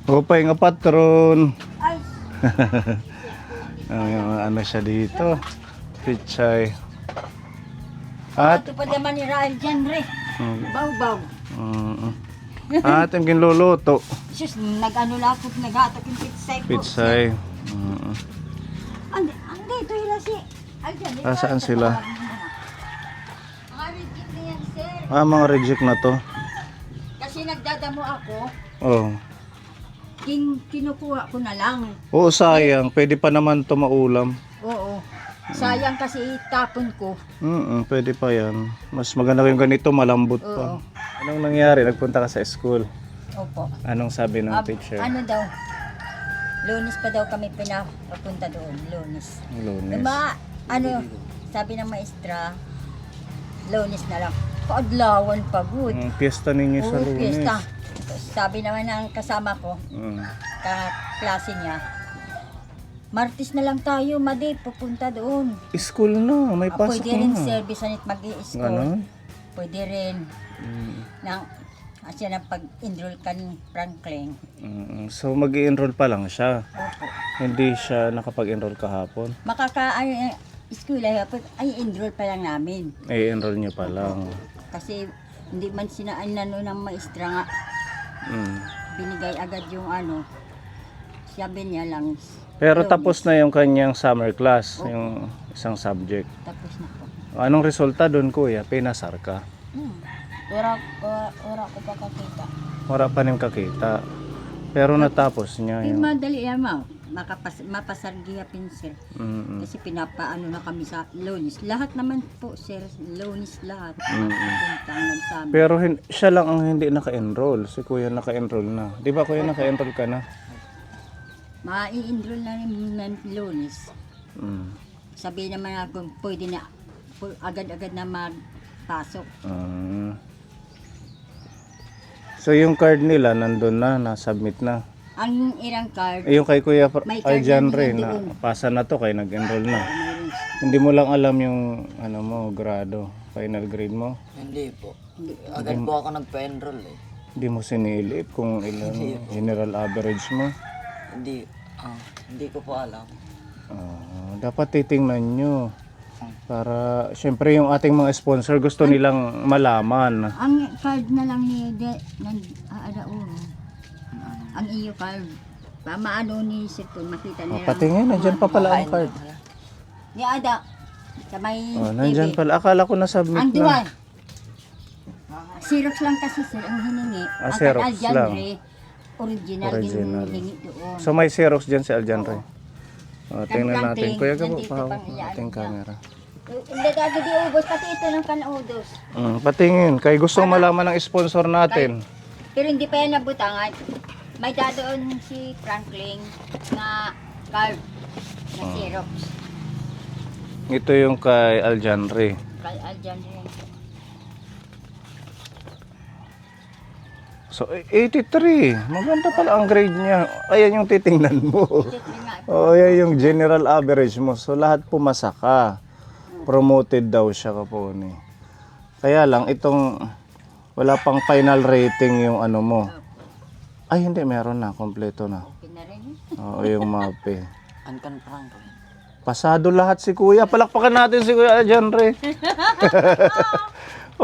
Hupay nga patron. Ay, Ano siya dito? Pichay. at At ito pa naman ni Rael dyan, re. Baw-baw. at ang ginluluto. Sus, nag-ano lakot, nag-atak yung pitsay ko. Pichay. Andi, ito hila si... Ay, dyan, ito. Saan sila? Mga rigid na yan, sir. Mga reject na to. Kasi nagdadamo ako, Oh. kinukuha ko na lang. Oo, sayang. Pwede pa naman to maulam. Oo. Sayang kasi itapon ko. Pwede pa yan. Mas maganda yung ganito, malambot pa. Oo. Anong nangyari? Nagpunta ka sa school. Opo. Anong sabi ng teacher? Ano daw? Lunes pa daw kami pinapunta doon. Lunes. Lunes. Ano, sabi ng maestra, Lunes na lang. Paadlawan pagod. Piyesta ninyo sa Oo, Lunes. piyesta. Sabi naman ng kasama ko, Mm. klase niya, Martes na lang tayo, Madi, pupunta doon. School na, may pasok Pwede rin na. service anit mag-i-school. Ganon? Pwede rin. Asya na pag-enroll ka ni Franklin. So mag-i-enroll pa lang siya. Opo. Hindi siya nakapag-enroll kahapon. School ay enroll pa lang namin. I-enroll niyo pa lang. Kasi hindi man sinaan na noon ng maestra nga. Binigay agad yung ano. Sabi niya lang. Pero Lunes. tapos na yung kanyang summer class, yung isang subject. Tapos na po. Anong resulta doon, kuya? Pinasar ka. Ora ko pa kakita. Wala pa rin kakita. Pero natapos niya Ay, yung... madali yan, ma. Mapasargiya pin, sir. Kasi pinapaano na kami sa Lunes. Lahat naman po, sir. Lunes lahat. Punta ang nagsama. Pero siya lang ang hindi naka-enroll. Si kuya naka-enroll na. Di ba kuya naka-enroll ka na? Ma-i-enroll na rin ng Lunes. Sabi naman ako, pwede na agad-agad na magpasok. So yung card nila nandun na, na-submit na. Ang irang card, Yung kay Kuya May card Aljan na rin, doon. na pasa na to kay nag-enroll na. mayroon. Hindi mo lang alam yung ano mo, grado, final grade mo. Hindi po. Agad po ako nagpa-enroll eh. Hindi mo sinilip kung ilan general average mo. Hindi ko po alam. Dapat titingnan nyo. Para, syempre yung ating mga sponsor gusto nilang malaman. Ang card na lang ni Aadaon. Ang iyo card. Maano ni Sipon, makita nila. Patingin, nandyan pa pala ang card. Ni Ada. Sa may Nandyan pala. Akala ko na-submit Ang na. duwan. Xerox lang kasi sir ang hiningi. Ang Xerox Aljan lang. Re, original, Original. yung hiningi doon. So may Xerox dyan si Aljan Ray. Tingnan Ang natin. planting, Kuya, gabo nandito pa pang iyan ating niya. camera. Hindi dati di ubos, pati ito ng kanaudos. Patingin. Kay gusto malaman ng sponsor natin. Pero hindi pa yan nabutangan. May dadoon si Franklin na card na Xerox. Ito yung kay Aljan Ray. Kay Aljan Re. So 83. Maganda pala ang grade niya. Ayan yung titingnan mo. Ayan yung general average mo. So lahat pumasa ka. Promoted daw siya kaponi. Kaya lang itong wala pang final rating yung ano mo. Ay hindi, meron na, kompleto na. Okay na rin. Oo, yung mape. Ankan Franklin. Pasado lahat si Kuya. Palakpakan natin si Kuya Aljan Ray.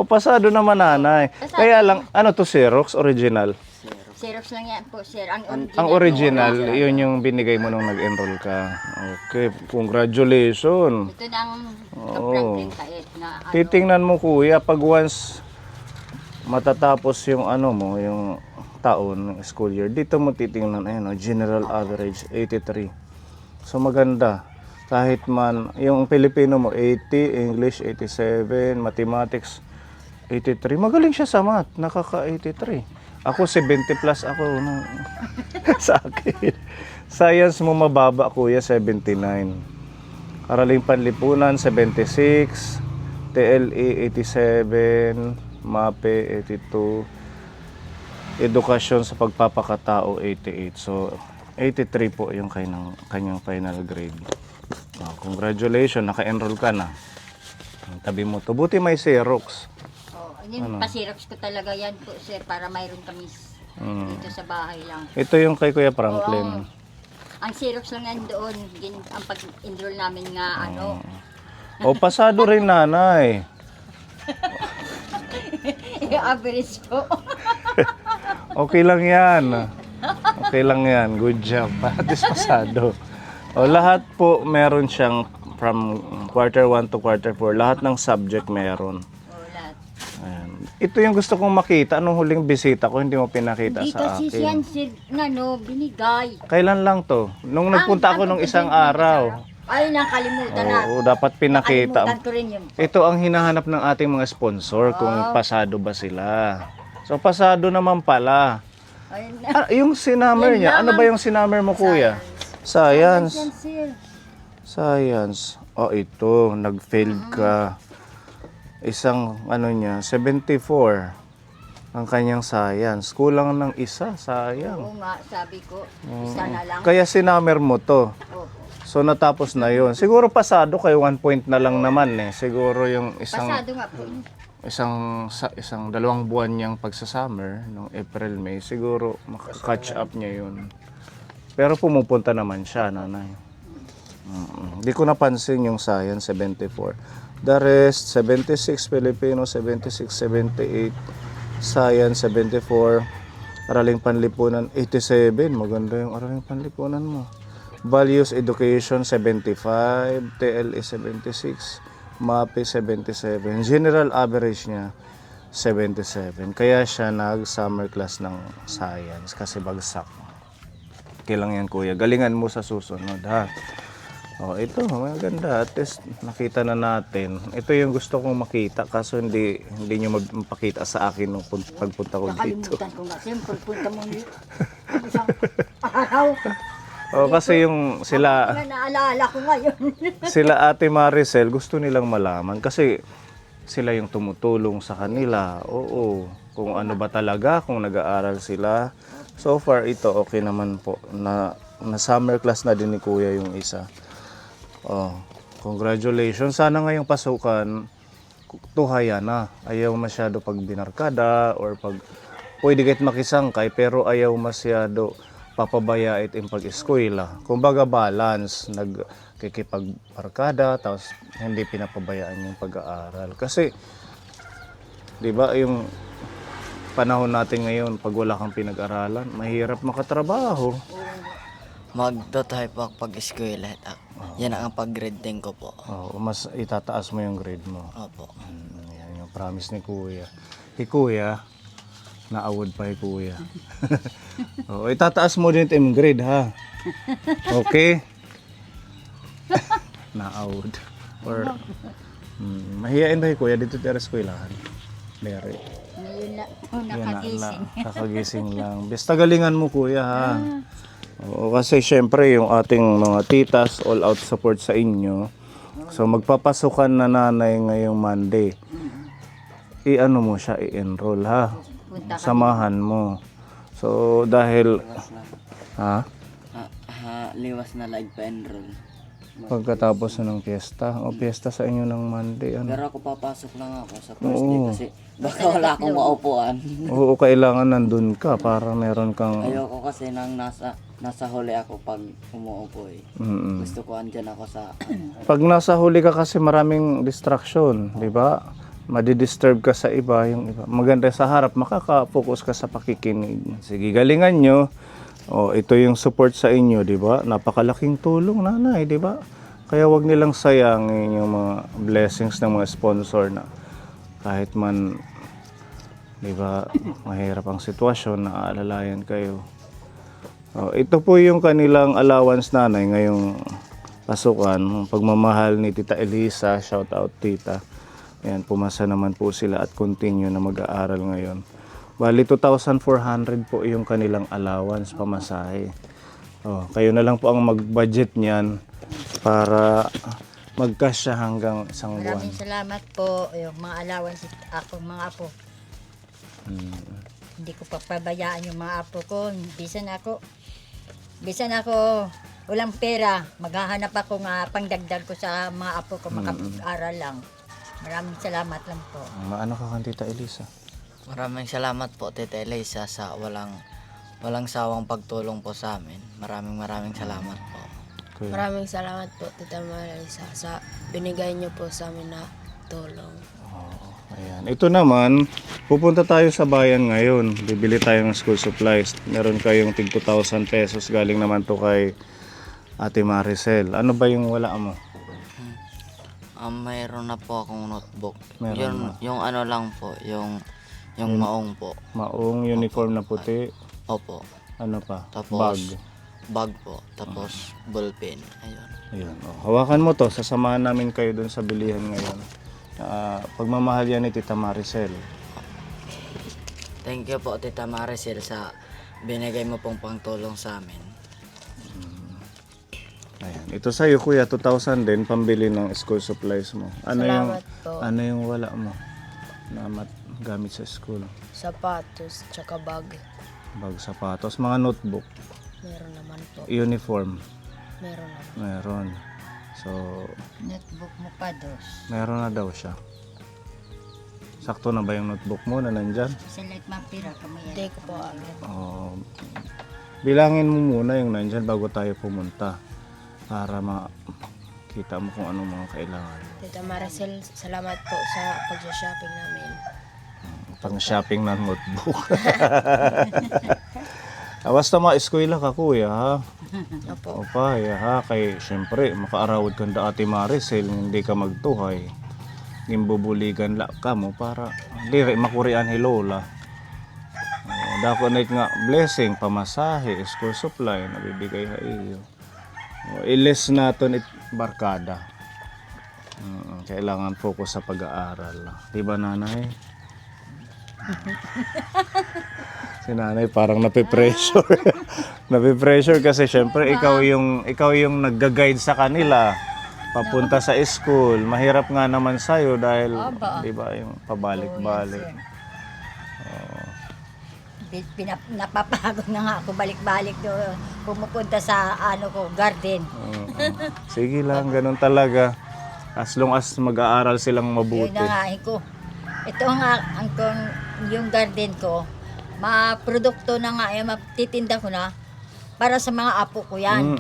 Pasado naman nanay. Kaya lang, ano to, Xerox original? Xerox lang yan po, sir. Ang original, yun yung binigay mo nung nag-enroll ka. Okay, congratulations. Ito ng Franklin Taet na ano. Titingnan mo kuya, pag once matatapos yung ano mo, yung taon, school year, dito mo titingnan, ayun, general average, 83. So maganda. Kahit man, yung Pilipino mo, 80, English, 87, Mathematics, 83. Magaling siya sa math, nakaka-83. Ako 70 plus ako no, sa akin. Science mo mababa kuya 79. Araling Panlipunan 76, TLE 87, MAPE 82, Edukasyon sa Pagpapakatao 88. So 83 po yung kanyang final grade. Congratulations, naka-enroll ka na. Tabi mo to. Buti may Xerox. Yung pa-Xerox ko talaga yan po, sir, para mayroon kami Dito sa bahay lang. Ito yung kay Kuya Franklin. Ang Xerox lang yan doon. Ang pag-enroll namin nga O, pasado rin nanay. average po. Okay lang yan. Okay lang yan. Good job. At least pasado. O, lahat po meron siyang from quarter 1 to quarter 4. Lahat ng subject meron. Lahat. Ayan. Ito yung gusto kong makita. Anong huling bisita ko, hindi mo pinakita Dito sa si akin. Sian, binigay. Kailan lang to? Nung nagpunta ako nung isang araw. Ay, nakalimutan na. Oo, dapat pinakita. Nakalimutan ko rin yun. Ito ang hinahanap ng ating mga sponsor kung pasado ba sila. So, pasado naman pala. Ayun na. Ah, yung sinummer Yan niya, ano naman. ba yung sinummer mo, kuya? Science. Yan, sir. Science. Oh, ito, nag-failed ka. Isang, ano niya, 74. Ang kanyang science. Kulang ng isa, sayang. Oo nga, sabi ko. Isa na lang. Kaya sinummer mo to. Opo. So, natapos na yun. Siguro pasado kayo, 1 point na lang naman eh. Siguro yung Pasado nga po. isang 2 buwan niyang pagsa-summer, nung April, May, siguro catch up niya yun. Pero pumupunta naman siya, nanay. Hindi ko napansin yung science, 74. The rest, 76, Filipino, 76, 78, science, 74, araling panlipunan, 87. Maganda yung araling panlipunan mo. Values Education, 75, TLE, 76, MAPE, 77. General average niya, 77. Kaya siya nag-summer class ng science kasi bagsak. Kailang yan, kuya. Galingan mo sa susunod, ha? Oh, ito, maganda. At least nakita na natin. Ito yung gusto kong makita kaso hindi niyo mapakita sa akin nung pagpunta ko dito. Nakalimutan ko nga. Siyempre, punta mo isang araw. Oh, kasi yung sila Naalala ko ngayon. sila Ate Maricel gusto nilang malaman kasi sila yung tumutulong sa kanila. Oo, kung ano ba talaga, kung nag-aaral sila. So far ito okay naman po na summer class na din ni Kuya yung isa. Oh, congratulations. Sana ngayong pasukan tuhaya na. Ayaw masyado pag binarkada or pag pwede kahit makisangkay pero ayaw masyado papabayait yung pag-eskwela. Kumbaga balance, nagkikipagbarkada tapos hindi pinapabayaan yung pag-aaral. Kasi 'di ba yung panahon natin ngayon pag wala kang pinag-aralan, mahirap makatrabaho. Magdo-type ako pag-eskwela. Yan ang pag-grade din ko po. Oh, mas itataas mo yung grade mo. Opo. Yan yung promise ni Kuya. Si Kuya, na-award pa si Kuya. Oh, itataas mo din yung grade, ha? Okay? Na-award. Or, mahihain ba si Kuya dito sa eskwelahan? Dere. Ngayon na, Yan na, nakagising. kakagising lang. Basta galingan mo, Kuya, ha? Oo, kasi syempre yung ating mga titas, all out support sa inyo. So magpapasukan na nanay ngayong Monday. I-ano mo siya, i-enroll, ha? Samahan mo. So dahil ha? Liwas na live pa-enroll. Pagkatapos na ng piyesta, o piyesta sa inyo ng Monday, ano? Pero ako papasok lang ako sa first day kasi baka wala akong maupuan. Oo, kailangan nandun ka para meron kang Ayoko kasi nang nasa huli ako pag umuupo eh. Gusto ko andyan ako sa Pag nasa huli ka kasi maraming distraction, di ba? Madidisturb ka sa iba, yung iba. Maganda sa harap, makaka-focus ka sa pakikinig. Sige, galingan nyo. O, ito yung support sa inyo, di ba? Napakalaking tulong, nanay, di ba? Kaya wag nilang sayangin yung mga blessings ng mga sponsor na kahit man, di ba, mahirap ang sitwasyon, naaalalayan kayo. O, ito po yung kanilang allowance, nanay, ngayong pasukan. Pagmamahal ni Tita Elisa, shout out tita. Ayan, pumasa naman po sila at continue na mag-aaral ngayon. Bali, 2,400 po yung kanilang allowance, pamasahe. Oh, kayo na lang po ang mag-budget niyan para mag-cash siya hanggang isang buwan. Maraming salamat po. Yung mga allowance ako, mga apo. Hindi ko papabayaan yung mga apo ko. Bisan ako, walang pera. Maghahanap ako nga pangdagdag ko sa mga apo ko, makapag-aral lang. Maraming salamat lang po. Maano ka kan Tita Elisa? Maraming salamat po Tita Elisa sa walang walang sawang pagtulong po sa amin. Maraming salamat po. Kuya. Maraming salamat po, Tita Marisa, sa binigay niyo po sa amin na tulong. Ayan. Ito naman, pupunta tayo sa bayan ngayon. Bibili tayo ng school supplies. Meron kayong tig 2,000 pesos. Galing naman to kay Ate Maricel. Ano ba yung wala mo? Mayroon na po akong notebook. Meron na. Yung ano lang po, yung maong po. Maong uniform na puti. Opo. Ano pa? Tapos, Bag. bag po. Tapos, ballpen. Ayun. Ayan. Hawakan mo to. Sasamahan namin kayo dun sa bilihan ngayon. Pagmamahal yan ni Tita Maricel. Thank you po, Tita Maricel, sa binigay mo pong pangtulong sa amin. Ayan. Ito sa'yo, kuya, 2,000 din, pambili ng school supplies mo. Salamat po. Ano yung wala mo na gamit sa school? Sapatos, tsaka bag. Bag, sapatos, mga notebook, Meron naman po. uniform, Meron naman. meron. So, Notebook mo pa, dos. meron na daw siya. Sakto na ba yung notebook mo na nandyan? Select mapira ka mo Hindi yan. ko po alam. Bilangin mo muna yung nandyan bago tayo pumunta para makita mo kung anong mga kailangan. Tita Maricel, salamat po sa pag-shopping namin. Pang shopping ng notebook. Basta ma-eskwela ka, kuya, ha? Opo. O pa, ha? Kay, syempre, makaarawad kang da Ate Maricel, hindi ka magtuhay. Nimbubuligan la ka mo para diri makurian hi Lola. Dako na nga blessing, pamasahe, school supply, nabibigay ha iyo. Ilis naton it barkada. Kailangan focus sa pag-aaral. Di ba, nanay? Si nanay parang napipressure. Napipressure kasi syempre ikaw yung nagga-guide sa kanila papunta sa school. Mahirap nga naman sa'yo dahil di ba yung pabalik-balik. Napapagod na nga ako balik-balik doon. Pumupunta sa garden. Sige lang, ganun talaga. As long as mag-aaral silang mabuti. Yun na nga ko. Ito nga yung garden ko. Maprodukto na nga, matitinda ko na para sa mga apo ko yan.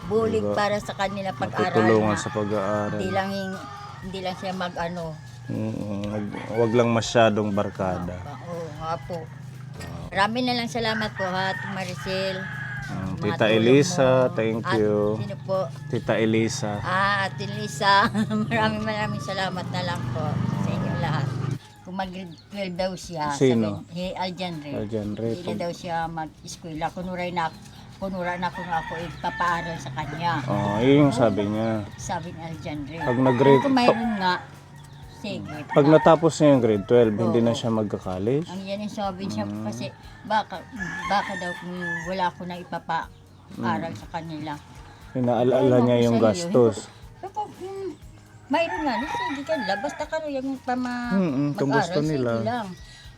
Bulig Diba? para sa kanila pag-aral Matutulungan na. sa pag-aaral. Hindi lang siya Wag lang masyadong barkada. Oo, nga po. Marami na lang salamat po ha, Maricel. Mga Tita tulong Elisa, mo. thank At you. sino po? Tita Elisa. Ate Lisa, maraming salamat na lang po sa inyo lahat. Kung mag-grade 12 daw siya, Sino? Aljan Ray. Aljan Ray. Hindi na daw siya mag-eskwela. Kunura na kung ako ipapaaral sa kanya. Yun yung sabi niya. Sabi ni Aljan Ray. Pag nag-grade, Kung mayroon nga, sige. pag natapos niya yung grade 12, hindi na siya magka-college. Ang yan yung sabi niya kasi baka daw kung wala ko na ipapaaral sa kanila. Pinaalala niya yung gastos. Mayroon nga, sige ka nila. Basta ka yung kung gusto mag-aral, nila. sige lang.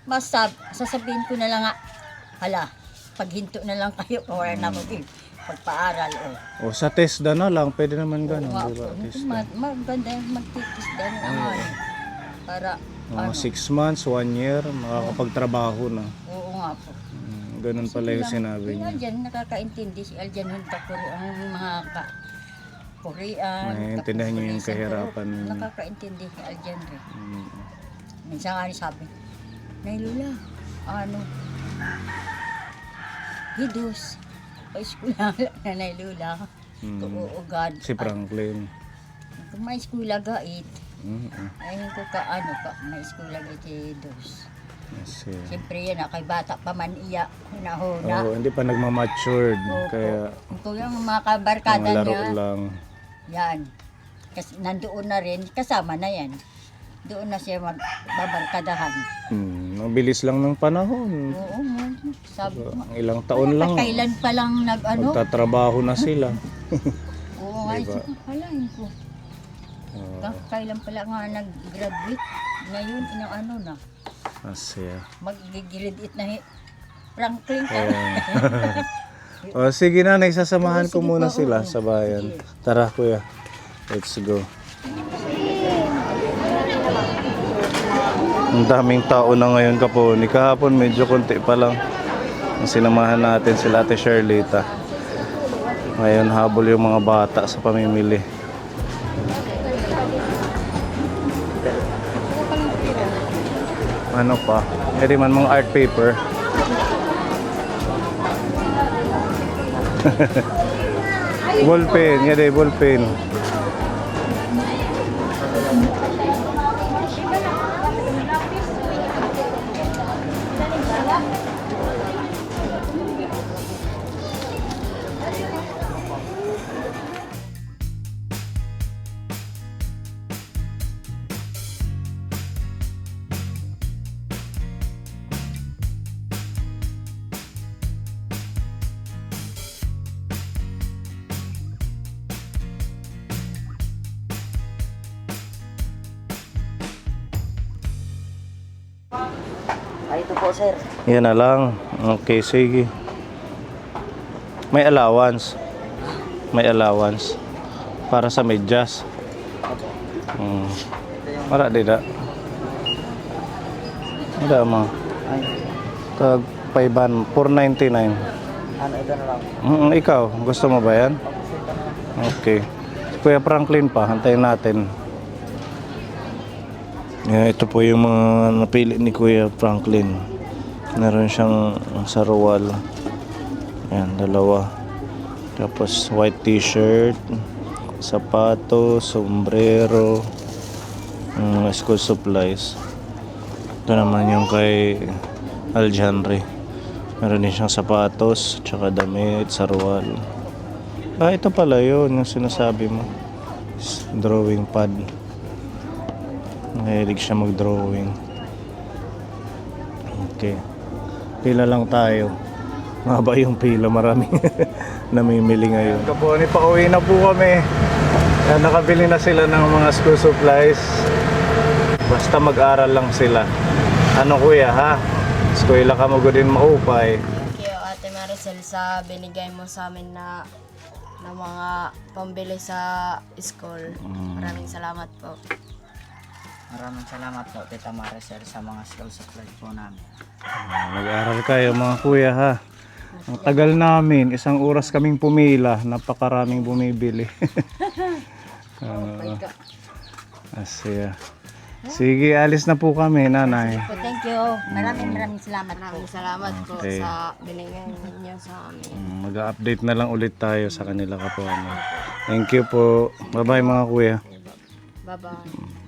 Basta sasabihin ko na lang nga, hala, paghinto na lang kayo, wala na mo pagpaaral. O sa TESDA na lang, pwede naman ganun, Oo, di ba? nga po. TESDA. Maganda magtitis din naman. Para, 6 months, 1 year, makakapagtrabaho na. oo nga po. Ganun pala yung sinabi Si niya. Aljan, nakakaintindi si Aljan yung ang mga Korean. Naiintindihan niyo yung Kapulisan, kahirapan oo, ninyo. Nakakaintindi si Aljan rin. Mm. Minsan nga rin sabi, Nay Lula, Hidos, pa-eskwela na Nay Lula. Oo, God. Si Franklin. Kung may eskwela gait, Mm-mm. ayun ko may eskwela gait Hidos. Yes, Siyempre yan, kay bata pa man iya, nahuna. hindi pa nagmamatured. Opo. Kaya Kung yung mga kabarkada mga laro niya, lang. yan. Kasi nandoon na rin, kasama na yan. Doon na siya magbabarkadahan. Mabilis lang ng panahon. Oo, nga. Sabi ko, Ang ilang taon lang. kailan pa lang Magtatrabaho na sila. Oo nga, Diba? halayin ko. Kailan pala nga nag-graduate. Ngayon, na. Asya. Mag-grade 8 na Franklin ka. O sige na, nagsasamahan ko Sige muna po, sila oo. sa bayan. Tara kuya, let's go. Ang daming tao na ngayon Kaponi. Kahapon medyo konti pa lang. Sinamahan natin sila Ate Shirlita. Ngayon habol yung mga bata sa pamimili. Ano pa? Pwede man mga art paper. Ballpen, yan ballpen. Ay, ito po, sir. Yan na lang. Okay, sige. May allowance. May allowance. Para sa medyas. Mara di da. Ada mo. Ay, Tag 499. ano, ito na lang. Ikaw, gusto mo ba yan? Okay. Kuya Franklin pa, hantayin natin. Ito po yung mga napili ni Kuya Franklin. Meron siyang saruwal. Ayan, dalawa. Tapos white t-shirt, sapatos, sombrero, school supplies. Ito naman yung kay Aljanre. Meron din siyang sapatos, tsaka damit, saruwal. Ito pala yun, yung sinasabi mo. Drawing pad. Mahilig siya mag-drawing. Okay. Pila lang tayo. Mahaba yung pila, marami namimili ngayon. Kaponi, pauwi na po kami. Nakabili na sila ng mga school supplies. Basta mag-aral lang sila. Ano kuya ha? Eskwela ka mo din maupay. Thank you, Ate Maricel, sa binigay mo sa amin na mga pambili sa school. Maraming salamat po. Maraming salamat po, Tita Maricel, sa mga school supply po namin. Mag-aral kayo mga kuya ha. Ang tagal namin, 1 oras kaming pumila, napakaraming bumibili. Asya. Sige, alis na po kami, nanay. So, thank you. Maraming salamat po. Maraming salamat po Okay. sa binigay niyo sa amin. Mag-update na lang ulit tayo sa kanila kapuan. Thank you po. Bye-bye mga kuya. Bye-bye.